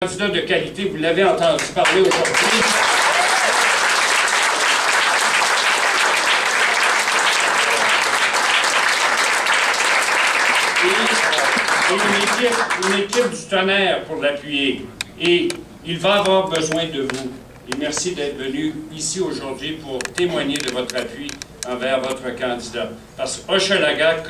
Candidat de qualité, vous l'avez entendu parler aujourd'hui. Et une équipe du tonnerre pour l'appuyer. Et il va avoir besoin de vous. Et merci d'être venu ici aujourd'hui pour témoigner de votre appui envers votre candidat. Parce que Hochelaga,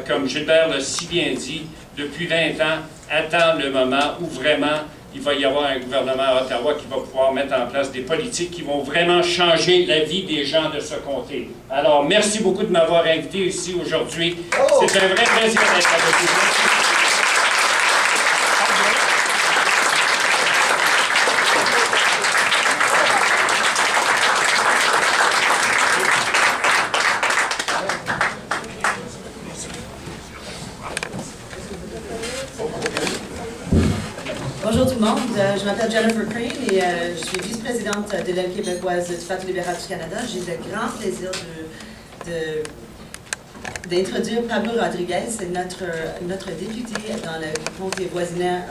comme Gilbert l'a si bien dit, depuis 20 ans, attend le moment où vraiment il va y avoir un gouvernement à Ottawa qui va pouvoir mettre en place des politiques qui vont vraiment changer la vie des gens de ce comté. Alors, merci beaucoup de m'avoir invité ici aujourd'hui. C'est un vrai plaisir d'être avec vous. Bonjour tout le monde, je m'appelle Jennifer Crane et je suis vice-présidente de l'aile québécoise du Parti libéral du Canada. J'ai le grand plaisir d'introduire Pablo Rodriguez, c'est notre député dans le comté voisinant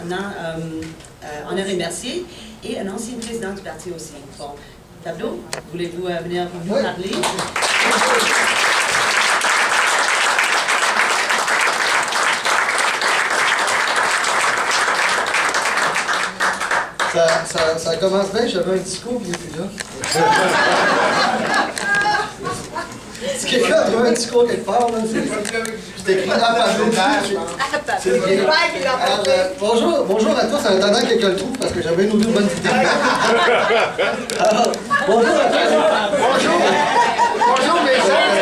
en Henri Mercier et un ancien président du parti aussi. Bon, Pablo, voulez-vous venir nous parler? Ça commence bien, j'avais un discours qui était là. Si quelqu'un a trouvé un discours quelque part, là, c'est écrit à Pablo. Bonjour à tous, en attendant que quelqu'un le trouve, parce que j'avais une ou deux bonnes idées. Alors, bonjour à tous. Bonjour mes chers.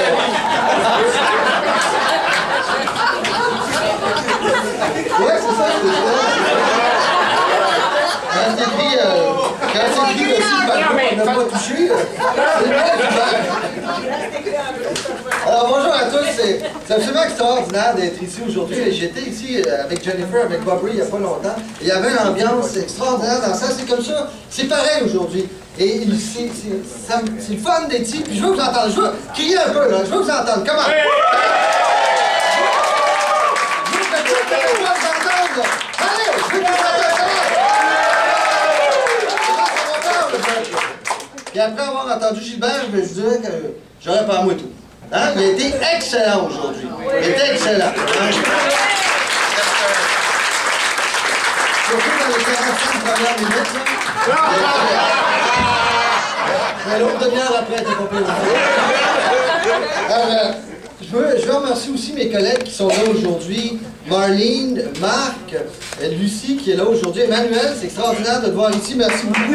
Ouais, c'est ça, quand c'est écrit aussi, on n'a pas touché. Alors bonjour à tous, c'est absolument extraordinaire d'être ici aujourd'hui. J'étais ici avec Jennifer, avec Bobry il n'y a pas longtemps. Il y avait une ambiance extraordinaire dans ça, c'est comme ça, c'est pareil aujourd'hui. Et c'est le fun d'être ici, puis je veux vous entendre, je veux crier un peu là, je veux vous entendre, comment? Puis après avoir entendu Gilbert, je me disais que j'aurais pas à moi tout. Hein? Il a été excellent aujourd'hui. Il était excellent. Surtout dans les 45 premières minutes. Mais l'autre demi-heure après, t'es pas pire. Alors, je veux remercier aussi mes collègues qui sont là aujourd'hui. Marlene, Marc, Lucie qui est là aujourd'hui. Emmanuel, c'est extraordinaire de te voir ici. Merci beaucoup.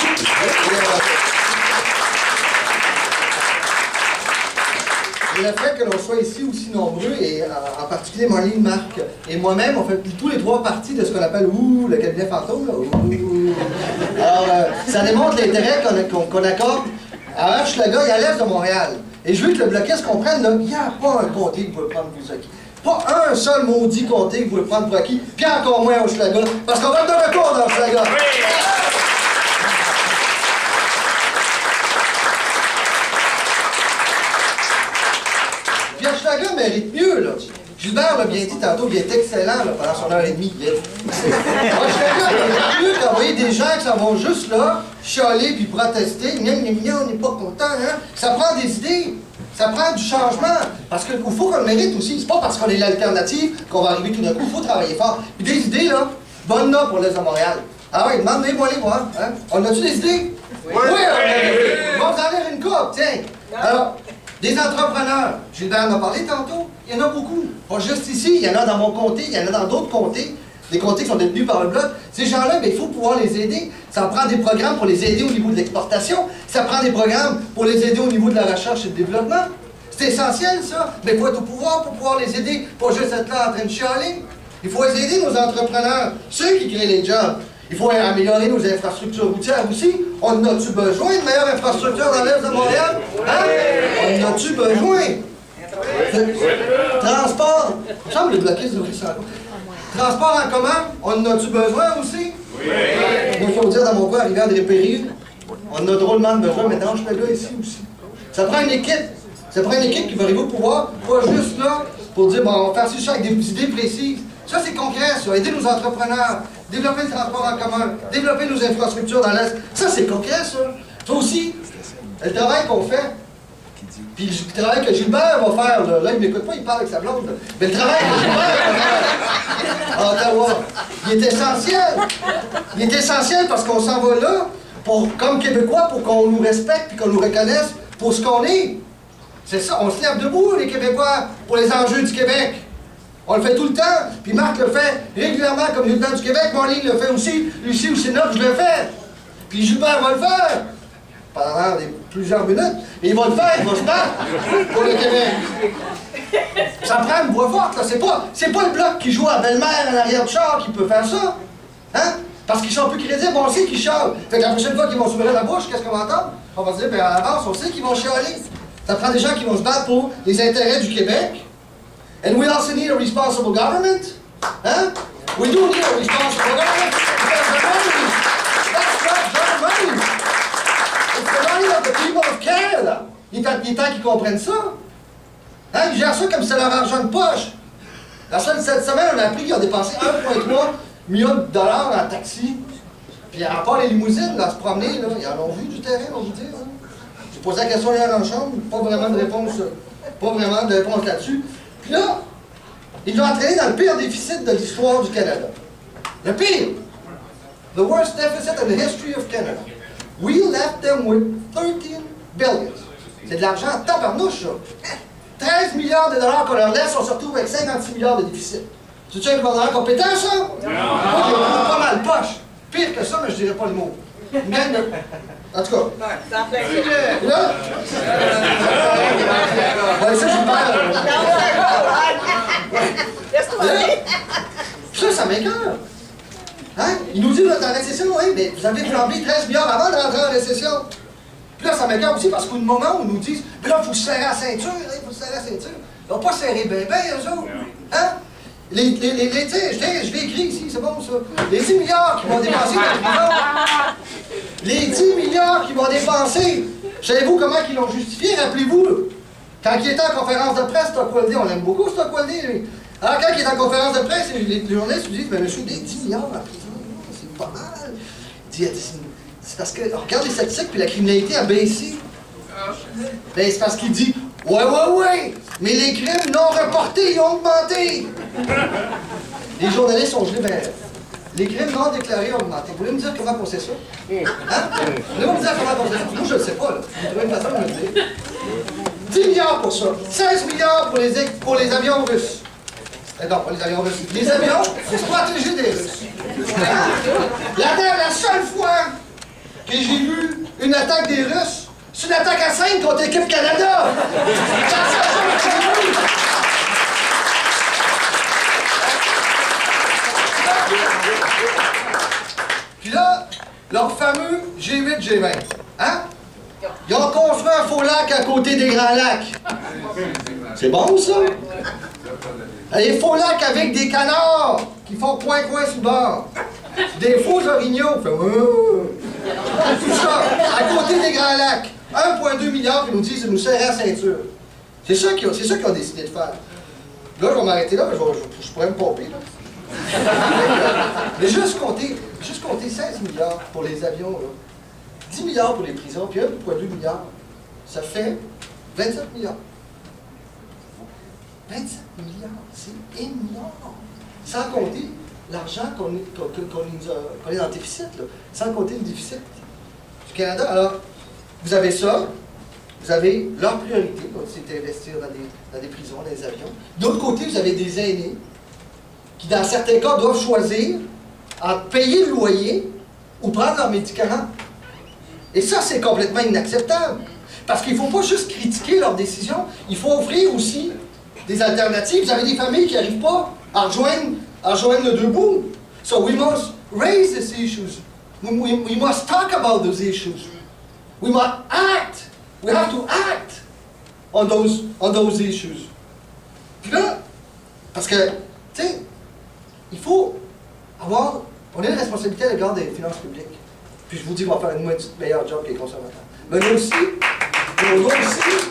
Et le fait que l'on soit ici aussi nombreux, et en particulier Marlene, Marc et moi-même, on fait tous les trois partie de ce qu'on appelle le cabinet fantôme. Là, alors, ça démontre l'intérêt qu'on accorde à Hochelaga et à l'est de Montréal. Et je veux que le bloquiste comprenne qu'il n'y a pas un comté qui peut prendre pour acquis. Pas un seul maudit comté qui peut prendre pour acquis, puis encore moins Hochelaga, parce qu'on va de retour dans Hochelaga. Hochelaga mérite mieux, là. Gilbert l'a bien dit tantôt, il est excellent là, pendant son heure et demie. Hochelaga mérite mieux qu'envoyer des gens qui s'en vont juste là, chialer puis protester. On n'est pas content, hein? Ça prend des idées, ça prend du changement. Parce qu'il faut qu'on le mérite aussi. C'est pas parce qu'on est l'alternative qu'on va arriver tout d'un coup. Il faut travailler fort. Puis des idées, là, bonnes là pour l'Est de Montréal. Ah ouais, demandez-moi les voir. Hein? On a-tu des idées? Oui! On va vous en dire une coupe, tiens. Alors, des entrepreneurs, Gilbert en a parlé tantôt, il y en a beaucoup. Pas juste ici, il y en a dans mon comté, il y en a dans d'autres comtés, des comtés qui sont détenus par le Bloc. Ces gens-là, il faut pouvoir les aider. Ça prend des programmes pour les aider au niveau de l'exportation, ça prend des programmes pour les aider au niveau de la recherche et du développement. C'est essentiel, ça. Mais il faut être au pouvoir pour pouvoir les aider, pas juste être là en train de chialer. Il faut aider nos entrepreneurs, ceux qui créent les jobs. Il faut améliorer nos infrastructures routières aussi. On a-tu besoin de meilleures infrastructures dans l'Est de Montréal? Hein? On a-tu besoin? Transport. Il me semble que le bloquiste devrait ça. Transport en commun, on en a-tu besoin aussi? Oui. Donc, il faut dire dans mon coin, arrivé à Drépéry, on a drôlement de besoin, mais dans Hochelaga ici aussi. Ça prend une équipe. Ça prend une équipe qui va arriver au pouvoir, pas juste là pour dire, bon, on va faire ça avec des idées précises. Ça, c'est concret, ça. Aider nos entrepreneurs, développer le transport en commun, développer nos infrastructures dans l'Est. Ça, c'est concret, ça. Ça aussi, le travail qu'on fait, puis le travail que Gilbert va faire, là il ne m'écoute pas, il parle avec sa blonde, là. Mais le travail que Gilbert va faire à Ottawa, il est essentiel. Il est essentiel parce qu'on s'en va là, comme Québécois, pour qu'on nous respecte et qu'on nous reconnaisse pour ce qu'on est. C'est ça, on se lève debout, les Québécois, pour les enjeux du Québec. On le fait tout le temps, puis Marc le fait régulièrement comme lieutenant du Québec, Marlene le fait aussi, Lucie au Sénat, je le fais. Puis Gilbert va le faire, pendant plusieurs minutes, et il va le faire, il va se battre pour le Québec. Ça prend une voix forte, là, c'est pas le Bloc qui joue à belle-mère en arrière de char qui peut faire ça, hein? Parce qu'ils sont plus crédibles, on sait qu'ils chialent. Fait que la prochaine fois qu'ils vont s'ouvrir la bouche, qu'est-ce qu'on va entendre? On va se dire, ben à l'avance, on sait qu'ils vont chialer. Ça prend des gens qui vont se battre pour les intérêts du Québec. And we also need a responsible government. Huh? We do need a responsible government because the money, that's not their money. It's the money of the people of Canada. Il est temps qu'ils comprennent ça. Hein? Ils gèrent ça comme si c'était leur argent de poche. Cette semaine, on a appris qu'ils ont dépensé 1,3 million de dollars en taxi. Puis à part les limousines, là, se promener, là, ils en ont vu du terrain, on vous dire. Hein? J'ai posé la question hier en chambre, pas vraiment de réponse là-dessus. Puis là, ils l'ont entraîné dans le pire déficit de l'histoire du Canada. Le pire. The worst deficit in the history of Canada. We left them with 13 billion. C'est de l'argent en tabarnouche, ça. 13 milliards de dollars qu'on leur laisse, on se retrouve avec 56 milliards de déficit. C'est-tu un gouvernement compétent, ça? Non! Ils ont pas mal poche. Pire que ça, mais je dirais pas le mot. Une gang de... En tout cas. Là, on va laisser Gilbert. Ça m'écoeure. Hein? Ils nous disent, là, dans la récession, oui, mais vous avez flambé 13 milliards avant de rentrer en récession. Puis là, ça m'écoeure aussi parce qu'au moment où ils nous disent, mais là, il faut se serrer la ceinture, il faut se serrer la ceinture. Ils n'ont pas serré ben, eux autres. Hein? Je l'ai écrit ici, c'est bon ça. Les 10 milliards qu'ils vont dépenser dans le prison. Les 10 milliards qu'ils vont dépenser. Savez-vous comment ils l'ont justifié? Rappelez-vous, quand il était en conférence de presse, Stockwell, on l'aime beaucoup, Stockwell, lui. Alors, quand il est en conférence de presse, les journalistes lui disent, mais monsieur, des 10 milliards en prison, c'est pas mal. Il dit, c'est parce que, regarde les statistiques, puis la criminalité a baissé. Ben, c'est parce qu'il dit, ouais, mais les crimes non reportés, ils ont augmenté. Les journalistes ont gelé, ben, les crimes non déclarés ont augmenté. Vous voulez me dire comment on sait ça? Hein? Vous voulez me dire comment on sait ça? Moi, je ne le sais pas, là. Vous trouvez une façon de me le dire. 10 milliards pour ça. 16 milliards pour les avions russes. Non, pas les avions russes. Les avions pour se protéger des Russes. La seule fois que j'ai vu une attaque des Russes, c'est une attaque à 5 contre l'équipe Canada. C'est la seule chose que j'ai vue. Puis là, leur fameux G8, G20. Hein? Ils ont construit un faux lac à côté des Grands Lacs. C'est bon, ça? Les faux lacs avec des canards qui font coin-coin sur le bord. Des faux orignaux. Tout ça, à côté des Grands Lacs. 1,2 milliard qui nous disent de nous serrer la ceinture. C'est ça qu'ils ont décidé de faire. Là, je vais m'arrêter là, mais je pourrais me pomper. Là. Mais juste compter 16 milliards pour les avions, là. 10 milliards pour les prisons, puis 1,2 milliard. Ça fait 27 milliards. 27 milliards, c'est énorme. Sans compter l'argent qu'on est dans le déficit, là. Sans compter le déficit du Canada. Alors, vous avez ça, vous avez leur priorité, c'est d'investir dans des prisons, dans des avions. D'autre côté, vous avez des aînés qui, dans certains cas, doivent choisir entre payer le loyer ou prendre leurs médicaments. Et ça, c'est complètement inacceptable. Parce qu'il ne faut pas juste critiquer leurs décisions, il faut offrir aussi des alternatives. Vous avez des familles qui n'arrivent pas à rejoindre le deux bouts. So we must raise these issues. We must talk about those issues. We must act. We have to act on those issues. Puis là, parce que, tu sais, il faut avoir... On a une responsabilité à l'égard des finances publiques. Puis je vous dis qu'on va faire une meilleure job que les conservateurs. Mais nous aussi, on doit aussi...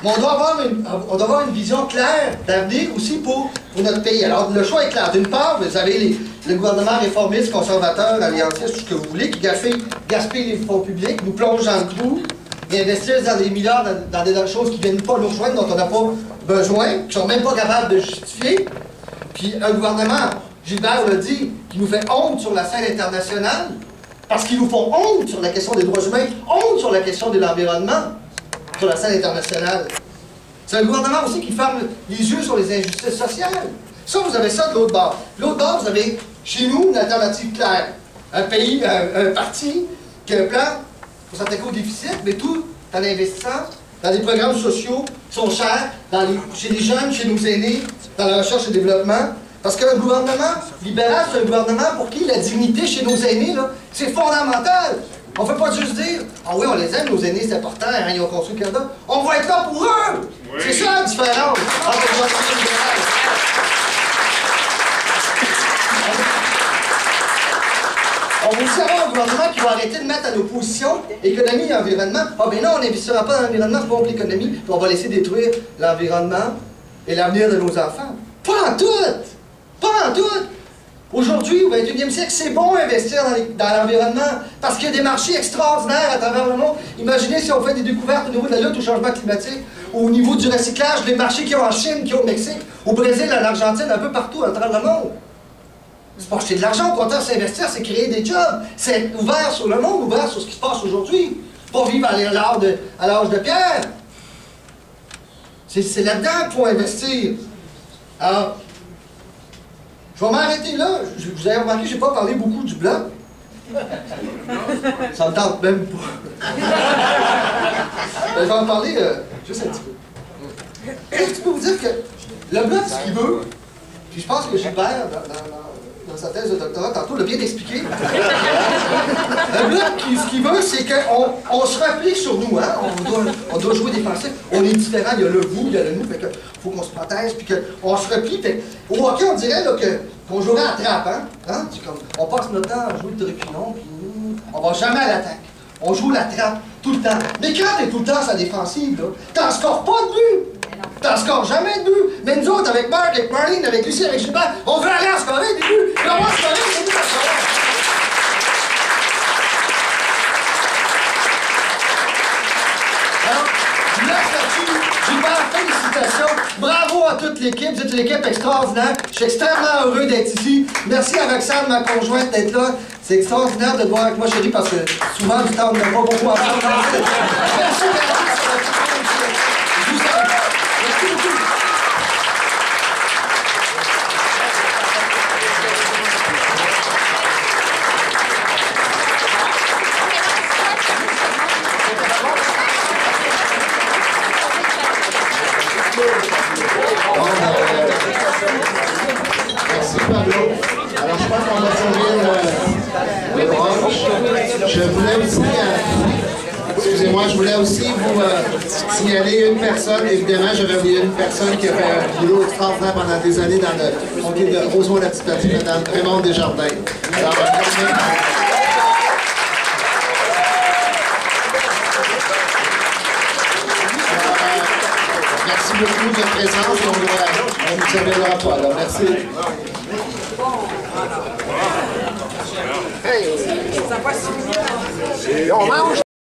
Mais on doit avoir une vision claire d'avenir aussi pour notre pays. Alors, le choix est clair. D'une part, vous avez le gouvernement réformiste, conservateur, allianciste, tout ce que vous voulez, qui gaspille les fonds publics, nous plonge dans le trou, et investissent dans des milliards dans des choses qui ne viennent pas nous rejoindre, dont on n'a pas besoin, qui ne sont même pas capables de justifier. Puis un gouvernement, Gilbert l'a dit, qui nous fait honte sur la scène internationale, parce qu'ils nous font honte sur la question des droits humains, honte sur la question de l'environnement, sur la scène internationale. C'est un gouvernement aussi qui ferme les yeux sur les injustices sociales. Ça, vous avez ça de l'autre bord. De l'autre bord, vous avez, chez nous, une alternative claire. Un pays, un parti qui a un plan pour s'attaquer au déficit, mais tout en investissant dans des programmes sociaux qui sont chers, chez les jeunes, chez nos aînés, dans la recherche et le développement. Parce qu'un gouvernement libéral, c'est un gouvernement pour qui la dignité chez nos aînés, c'est fondamental. On ne peut pas juste dire « Ah oui, on les aime, nos aînés, c'est important, hein, ils ont construit le Canada. » On va être là pour eux! Oui. C'est ça la différence entre le gouvernement libéral. On va aussi avoir un gouvernement qui va arrêter de mettre à l'opposition économie et environnement. Ah ben non, on n'investira pas dans l'environnement, c'est bon pour l'économie, puis on va laisser détruire l'environnement et l'avenir de nos enfants. Pas en tout! Pas en tout! Aujourd'hui, au 21e siècle, c'est bon investir dans l'environnement parce qu'il y a des marchés extraordinaires à travers le monde. Imaginez si on fait des découvertes au niveau de la lutte au changement climatique, au niveau du recyclage, les marchés qu'il y a en Chine, qu'il y a au Mexique, au Brésil, en Argentine, un peu partout à travers le monde. C'est pas acheter de l'argent, au contraire, c'est investir, c'est créer des jobs, c'est être ouvert sur le monde, ouvert sur ce qui se passe aujourd'hui. Pas vivre à l'âge de pierre. C'est là-dedans qu'il faut investir. Alors, je vais m'arrêter là. Vous avez remarqué, je n'ai pas parlé beaucoup du Bloc. Ça me tente même pas. Je vais en parler juste un petit peu. Un petit peu vous dire que le Bloc, ce qu'il veut, puis je pense que Gilbert, dans sa thèse de doctorat, tantôt, l'a bien expliqué. Le Bloc, ce qu'il veut, c'est qu'on se replie sur nous. Hein? On doit jouer défensif. On est différents. Il y a le vous, il y a le nous. Fait que faut qu'on se protège, puis qu'on se replie. Fait, au hockey, on dirait qu'on jouerait à trappe. Hein? Comme, on passe notre temps à jouer de reculons, puis on va jamais à l'attaque. On joue la trappe tout le temps. Mais quand t'es tout le temps sa défensive, t'en scores pas de but. T'en scores jamais de but. Mais nous autres, avec Marc, avec Marlene, avec Lucie, avec Gilbert, on veut aller en scorer des buts. Et on va scorer des buts à scorer. Alors, je laisse là-dessus. Gilbert, félicitations. Bravo à toute l'équipe. Vous êtes une équipe extraordinaire. Je suis extrêmement heureux d'être ici. Merci à Roxane, ma conjointe, d'être là. C'est extraordinaire de te voir avec moi, chérie, parce que souvent, du temps, on n'a pas beaucoup à faire. Merci, Merci Pablo. Alors je pense qu'on va servir le brunch. Je voulais aussi, excusez-moi, je voulais aussi vous signaler une personne. Évidemment, j'avais oublié une personne qui a fait un boulot extraordinaire pendant des années dans le comté de Rosemont-la-Petite-Patrie, Mme Raymond Desjardins. Alors, merci beaucoup de votre présence. On ne vous appellera pas. Alors, merci. Hey. On mange?